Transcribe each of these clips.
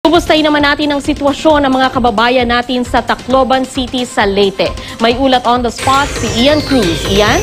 Kumustahin naman natin ang sitwasyon ng mga kababayan natin sa Tacloban City sa Leyte. May ulat on the spot si Ian Cruz. Ian?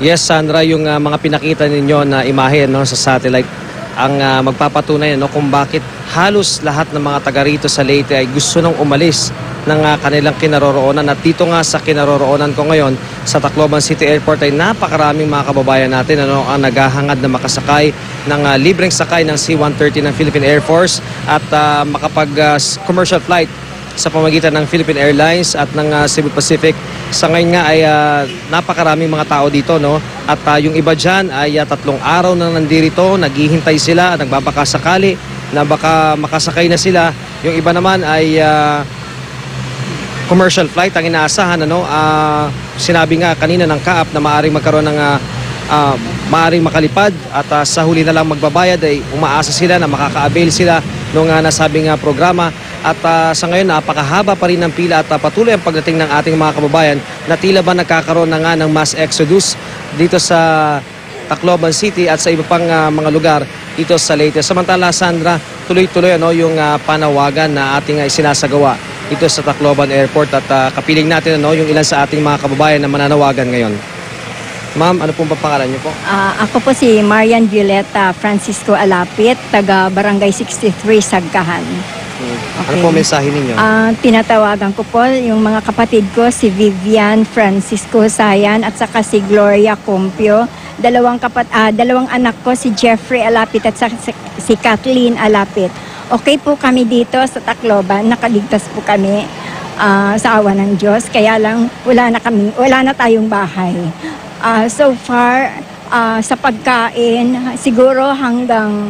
Yes, Sandra, yung mga pinakita ninyo na imahe sa satellite ang magpapatunay kung bakit halos lahat ng mga taga rito sa Leyte ay gusto nang umalis ng kanilang kinaroroonan. At dito nga sa kinaroroonan ko ngayon sa Tacloban City Airport ay napakaraming mga kababayan natin ang naghahangad na makasakay ng libreng sakay ng C-130 ng Philippine Air Force at makapag-commercial flight sa pamagitan ng Philippine Airlines at ng Cebu Pacific. Sa ngayon nga ay napakaraming mga tao dito, at yung iba dyan ay 3 araw na nandito, naghihintay sila, nagbabakasakali na baka makasakay na sila. Yung iba naman ay commercial flight ang inaasahan. Sinabi nga kanina ng CAAP na maaaring magkaroon ng maaaring makalipad at sa huli na lang magbabayad ay umaasa sila na makaka-avail sila ng nasabing programa. At sa ngayon napakahaba pa rin ng pila at patuloy ang pagdating ng ating mga kababayan na tila ba nagkakaroon na nga ng mass exodus dito sa Tacloban City at sa iba pang mga lugar dito sa Leyte. Samantala, Sandra, tuloy-tuloy yung panawagan na ating sinasagawa dito sa Tacloban Airport at kapiling natin yung ilan sa ating mga kababayan na mananawagan ngayon. Ma'am, ano pong pangalan niyo po? Ako po si Marian Violeta Francisco Alapit, taga Barangay 63, Sagkahan. Okay. Ano po mensahe ninyo? Tinatawagan ko po yung mga kapatid ko, si Vivian Francisco Sayan at saka si Gloria Compio. Dalawang anak ko, si Jeffrey Alapit at si Kathleen Alapit. Okay po kami dito sa Tacloban, nakaligtas po kami sa awa ng Diyos. Kaya lang wala na tayong bahay. So far, sa pagkain, siguro hanggang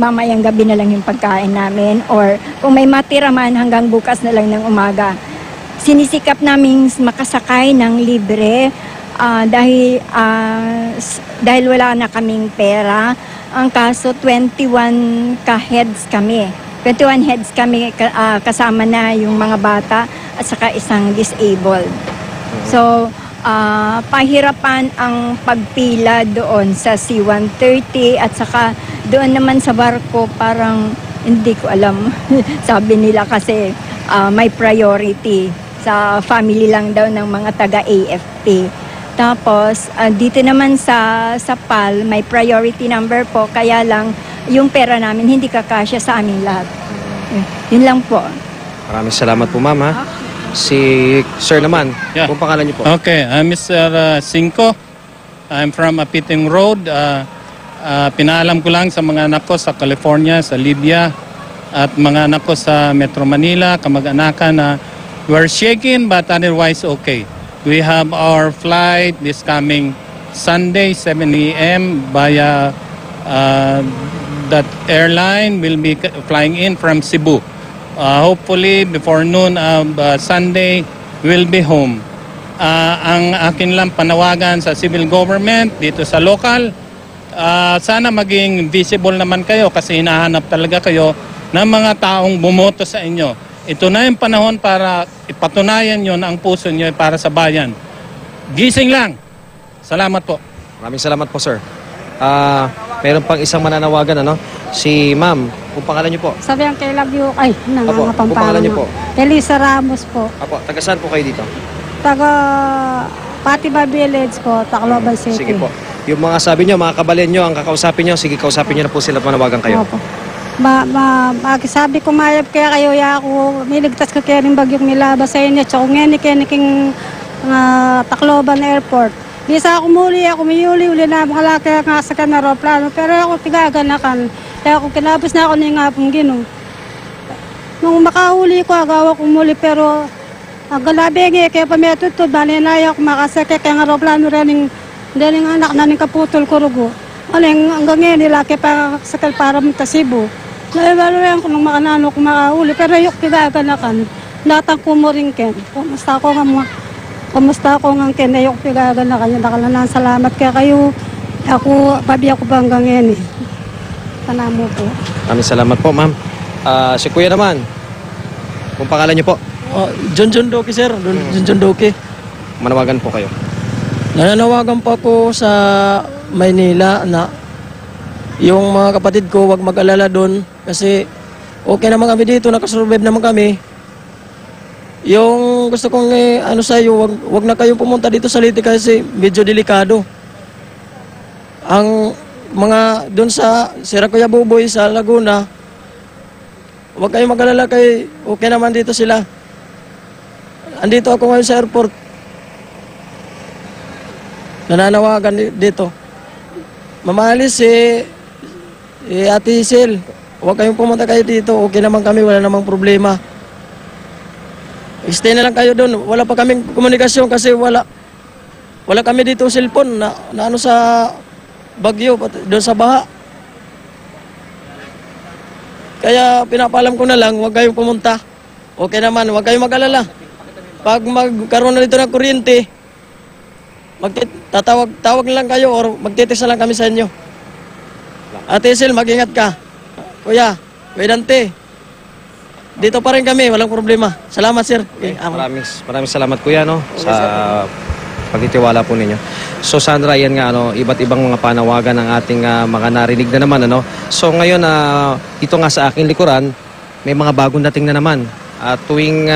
mamayang gabi na lang yung pagkain namin, or kung may matira man hanggang bukas na lang ng umaga. Sinisikap namin makasakay ng libre dahil wala na kaming pera. Ang kaso 21 heads kami. 21 heads kami, kasama na yung mga bata at saka isang disabled. So, pahirapan ang pagpila doon sa C-130 at saka doon naman sa barko parang hindi ko alam. Sabi nila kasi may priority sa family lang daw ng mga taga-AFP. Tapos dito naman sa PAL may priority number po, kaya lang yung pera namin hindi kakasya sa aming lahat. Yun lang po. Maraming salamat po, ma'am. Si Sir naman, kung pangalan niyo po. Okay, I'm Mr. Cinco. I'm from Apiting Road. Pinaalam ko lang sa mga anak ko sa California, sa Libya, at mga anak ko sa Metro Manila, kamag-anakan na we're shaking but otherwise okay. We have our flight this coming Sunday, 7 a.m. via that airline will be flying in from Cebu. Hopefully, before noon of Sunday, we'll be home. Ang akin lang panawagan sa civil government dito sa local, sana maging visible naman kayo kasi hinahanap talaga kayo ng mga taong bumoto sa inyo. Ito na yung panahon para ipatunayan nyo na ang puso nyo para sa bayan. Gising lang. Salamat po. Maraming salamat po, sir. Meron pang isang mananawagan, si ma'am, kung pangalan niyo po. Sabi ang kay Love You, ay, Apo, kung pangalan niyo po. Elisa Ramos po. Apo, taga saan po kayo dito? Taga Patiba Village po, Tacloban City. Sige po. Yung mga sabi niyo, mga kabalyan niyo, ang kakausapin niyo, sige, kausapin niyo na po sila, panawagan kayo. Opo. Sabi ko, mayab kaya kayo, ako, niligtas ko kaya rin bagyong nilaba sa inyo, tsaka ngayon kiniking Tacloban Airport. Bisa ako muli, uli na mga laki nga sa aeroplano, pero ako tigaganakan. Kaya ako kinabos na ako na nga pong gino. Nung makahuli ko, agawa ko muli, pero ang galabing kaya pametutod, baninaya ako makasakay kaya ng aeroplano rin ng anak na ng kaputol ko rugo. Hanggang ngayon, nilaki pa sakal para mong Cebu. Naiwaluyan ko nung makanano ko makahuli, pero yung tigaganakan, natang ko mo rin ken. Kumusta ako ng kinayok pigagan na kayo. Nakalanan, salamat kaya kayo. Babi ako ba hanggang ngayon eh. Panamo po. Maraming salamat po, ma'am. Si kuya naman, kung pangalan niyo po. John Doki, sir. John Doki. Manawagan po kayo. Nananawagan po ako sa Maynila na yung mga kapatid ko, wag mag-alala doon kasi okay naman kami dito, nakasurvive naman kami. Yung gusto kong ano sa iyo, wag na kayong pumunta dito sa Leyte kasi medyo delikado. Ang mga doon sa Sierra Kuya Buboy sa Laguna, wag kayong mag-alala kay okay naman dito sila. Andito ako ngayon sa airport. Nananawagan dito. Mamahalis Ate Sil, huwag kayong pumunta kayo dito. Okay naman kami, wala namang problema. Stay na lang kayo doon. Wala pa kaming komunikasyon kasi wala kami dito cellphone na ano sa Bagyo, doon sa baha. Kaya pinapaalam ko na lang, huwag kayong pumunta. Okay naman, huwag kayong mag-alala. Pag magkaroon na dito ng kuryente, tawag lang kayo or magtitext na lang kami sa inyo. Ate Sil, mag-ingat ka. Kuya Dante, dito pa rin kami, walang problema. Salamat, sir. Okay. Maraming salamat, kuya, no, sa pagtitiwala po ninyo. So Sandra, yan nga, iba't ibang mga panawagan ng ating mga narinig na naman, So ngayon, dito nga sa aking likuran, may mga bagong dating na naman. Tuwing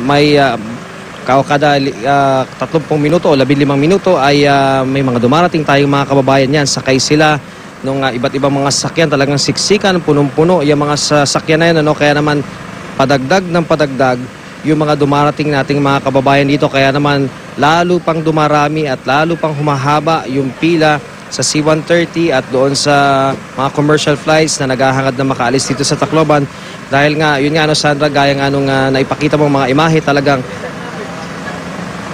may kada 30 minuto o 15 minuto ay may mga dumarating tayong mga kababayan yan. Sakay sila nung iba't ibang mga sasakyan, talagang siksikan, punong-puno yung mga sasakyan na yan, kaya naman padagdag ng padagdag yung mga dumarating nating mga kababayan dito, kaya naman lalo pang dumarami at lalo pang humahaba yung pila sa C-130 at doon sa mga commercial flights na naghahangad na makaalis dito sa Tacloban. Dahil nga, yun nga, Sandra, gaya nga nung naipakita mong mga imahe, talagang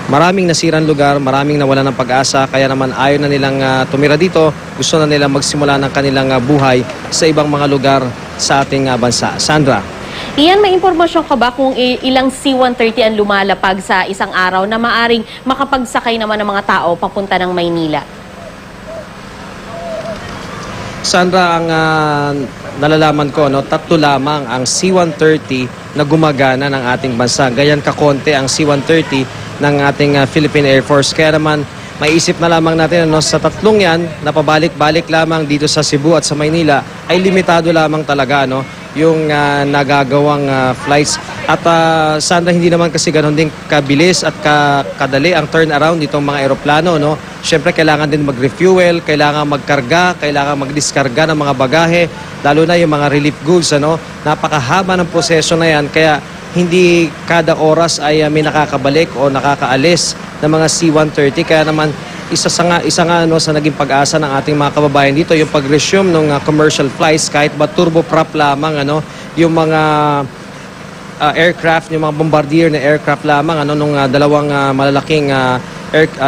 maraming nasirang lugar, maraming nawala ng pag-asa, kaya naman ayaw na nilang tumira dito, gusto na nilang magsimula ng kanilang buhay sa ibang mga lugar sa ating bansa. Sandra. Iyan, may impormasyon ka ba kung ilang C-130 ang lumalapag sa isang araw na maaring makapagsakay naman ng mga tao papunta ng Maynila? Sandra, ang nalalaman ko, 3 lamang ang C-130 na gumagana ng ating bansa. Ganyan kakonte ang C-130 ng ating Philippine Air Force. Kaya naman, maiisip na lamang natin sa 3 yan, na pabalik-balik lamang dito sa Cebu at sa Maynila, ay limitado lamang talaga yung nagagawang flights. At Sandra, hindi naman kasi ganoon din kabilis at kadali ang turnaround ditong mga eroplano. Siyempre, kailangan din mag-refuel, kailangan magkarga, kailangan magdiskarga ng mga bagahe, lalo na yung mga relief goods. Napakahaba ng proseso na yan, kaya hindi kada oras ay may nakakabalik o nakakaalis ng mga C-130. Kaya naman, isa nga sa naging pag-asa ng ating mga kababayan dito, yung pag-resume ng commercial flights, kahit ba turboprop lamang, yung mga aircraft, yung mga bombardier na aircraft lamang, nung dalawang malalaking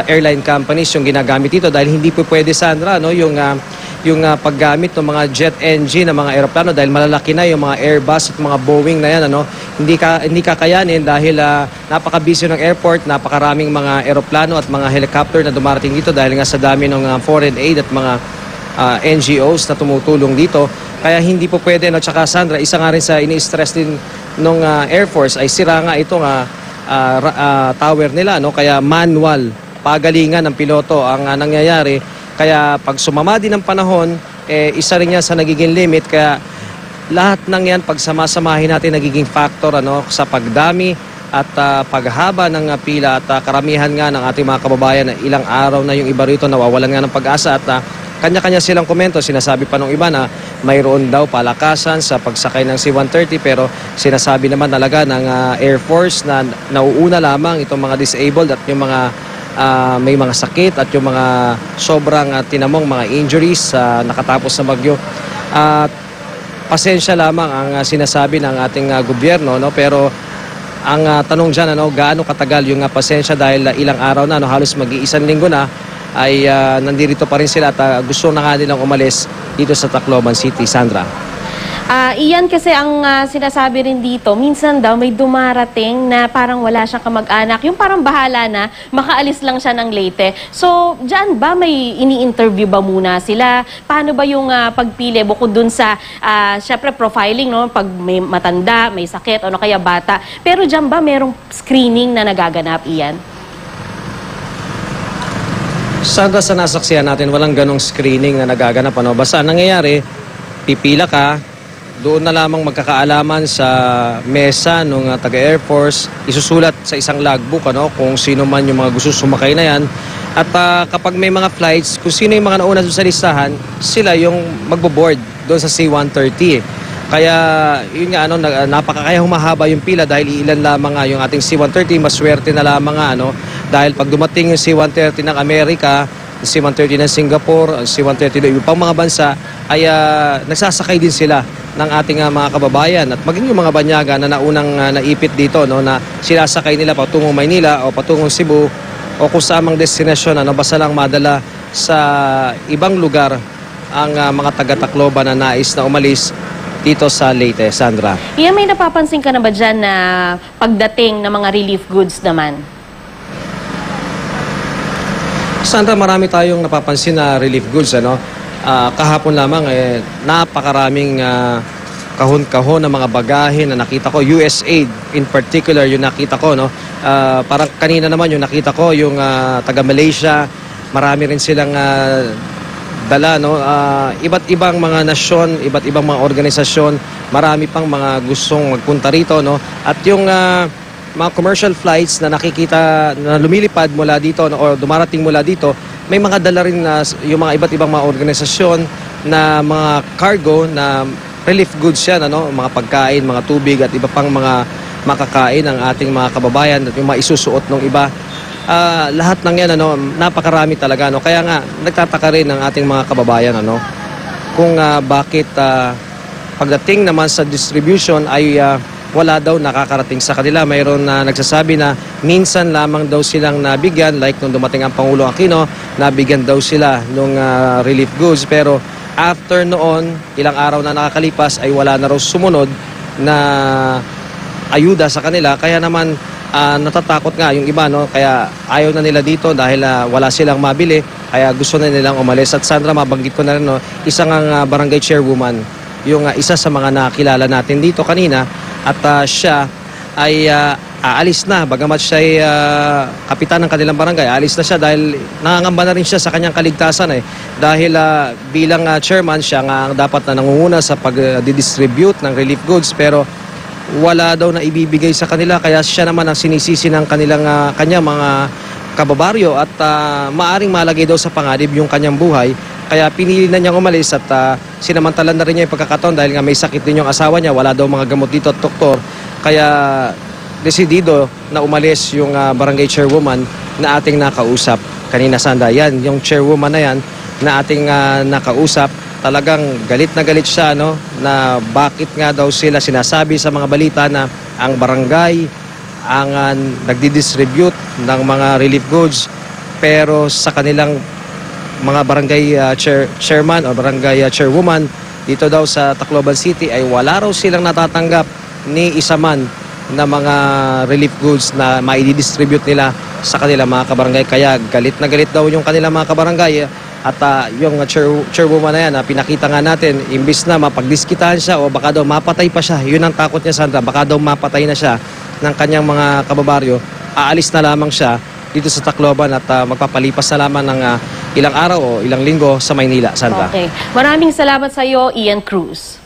airline companies yung ginagamit dito, dahil hindi po pwede, Sandra, yung paggamit ng mga jet engine ng mga eroplano, dahil malalaki na yung mga Airbus at mga Boeing na yan, hindi kakayanin dahil napaka-busy ng airport, napakaraming mga eroplano at mga helicopter na dumarating dito dahil nga sa dami ng foreign aid at mga NGOs na tumutulong dito. Kaya hindi po pwede, tsaka Sandra, isa nga rin sa ini-stress din ng Air Force ay sira nga itong tower nila, kaya manual, pagalingan ng piloto ang nangyayari. Kaya pag sumama din ng panahon, isa rin yan sa nagiging limit. Kaya lahat ng yan, pag sama-samahin natin, nagiging factor sa pagdami at paghaba ng pila at karamihan nga ng ating mga kababayan na ilang araw na yung iba rito nawawalan nga ng pag-asa at kanya-kanya silang komento. Sinasabi pa nung iba na mayroon daw palakasan sa pagsakay ng C-130, pero sinasabi naman talaga ng Air Force na nauuna lamang itong mga disabled at yung mga may mga sakit at yung mga sobrang tinamong mga injuries nakatapos sa bagyo. Pasensya lamang ang sinasabi ng ating gobyerno, pero ang tanong dyan, gaano katagal yung pasensya, dahil ilang araw na, halos mag-iisang linggo na ay nandito pa rin sila at gusto na nga nilang umalis dito sa Tacloban City. Sandra. Iyan, kasi ang sinasabi rin dito, minsan daw may dumarating na parang wala siyang kamag-anak, yung parang bahala na, makaalis lang siya ng Leyte. So, dyan ba may ini-interview ba muna sila? Paano ba yung pagpili bukod dun sa, syempre profiling, pag may matanda, may sakit, kaya bata. Pero dyan ba merong screening na nagaganap, Iyan? Sandra, sa nasaksihan natin, walang ganong screening na nagaganap. Ano? Basta ang nangyayari, pipila ka, doon na lamang magkakaalaman sa mesa ng taga-Air Force, isusulat sa isang logbook kung sino man yung mga gusto sumakay na yan. At kapag may mga flights, kung sino yung mga nauna sa listahan, sila yung magbo-board doon sa C-130. Kaya yun nga, napakakaya humahaba yung pila dahil ilan lamang nga yung ating C-130, maswerte na lamang nga, dahil pag dumating yung C-130 ng Amerika, C-130 ng Singapore, C-130 ng iba pang mga bansa, ay nagsasakay din sila ng ating mga kababayan at maging yung mga banyaga na naunang naipit dito, na sinasakay nila patungong Maynila o patungong Cebu o kung saan mang destinasyon, basta lang madala sa ibang lugar ang mga taga-Tacloban na nais na umalis dito sa Leyte. Sandra. Iyan, may napapansin ka na ba dyan na pagdating ng mga relief goods naman? Sandra, marami tayong napapansin na relief goods. Kahapon lamang, napakaraming kahon-kahon ng mga bagahe na nakita ko. USAID in particular yung nakita ko. Parang kanina naman yung nakita ko, yung taga Malaysia, marami rin silang dala. Iba't ibang mga nasyon, iba't ibang mga organisasyon, marami pang mga gustong magpunta rito. At yung mga commercial flights na nakikita na lumilipad mula dito o dumarating mula dito, may mga dala rin na yung mga iba't ibang mga organisasyon na mga cargo na relief goods yan, mga pagkain, mga tubig at iba pang mga makakain ng ating mga kababayan at yung mga isusuot ng iba. Lahat ng yan, napakarami talaga. Kaya nga, nagtataka rin ng ating mga kababayan kung bakit pagdating naman sa distribution ay wala daw nakakarating sa kanila. Mayroon na nagsasabi na minsan lamang daw silang nabigyan, like nung dumating ang Pangulo Aquino, nabigyan daw sila ng relief goods. Pero after noon, ilang araw na nakakalipas ay wala na raw sumunod na ayuda sa kanila. Kaya naman natatakot nga yung iba, kaya ayaw na nila dito dahil wala silang mabili, kaya gusto na nilang umalis. At Sandra, mabanggit ko na rin, isang barangay chairwoman, yung isa sa mga nakilala natin dito kanina, at siya ay aalis na, bagamat siya ay kapitan ng kanilang barangay, aalis na siya dahil nangangamba na rin siya sa kanyang kaligtasan dahil bilang chairman, siya nga dapat na nangunguna sa pag-distribute ng relief goods, pero wala daw na ibibigay sa kanila, kaya siya naman ang sinisisi ng kanyang mga kababaryo at maaring malagay daw sa panganib yung kanyang buhay. Kaya pinili na niyang umalis at sinamantalan na rin niya yung pagkakataon dahil nga may sakit din yung asawa niya, wala daw mga gamot dito at doktor. Kaya desidido na umalis yung barangay chairwoman na ating nakausap kanina, Sanda. Yan, yung chairwoman na yan na ating nakausap. Talagang galit na galit siya, na bakit nga daw sila sinasabi sa mga balita na ang barangay ang nagdi-distribute ng mga relief goods, pero sa kanilang mga barangay chairman o barangay chairwoman dito daw sa Tacloban City ay wala raw silang natatanggap ni isa man na mga relief goods na mai-distribute nila sa kanilang mga kabarangay. Kaya galit na galit daw yung kanilang mga kabarangay. At yung chairwoman na yan, pinakita nga natin, imbis na mapagdiskitahan siya o baka daw mapatay pa siya, yun ang takot niya, Sandra, baka daw mapatay na siya ng kanyang mga kababaryo, aalis na lamang siya dito sa Tacloban at magpapalipas na lamang ng ilang araw o ilang linggo sa Maynila, Sandra. Okay. Maraming salamat sa iyo, Ian Cruz.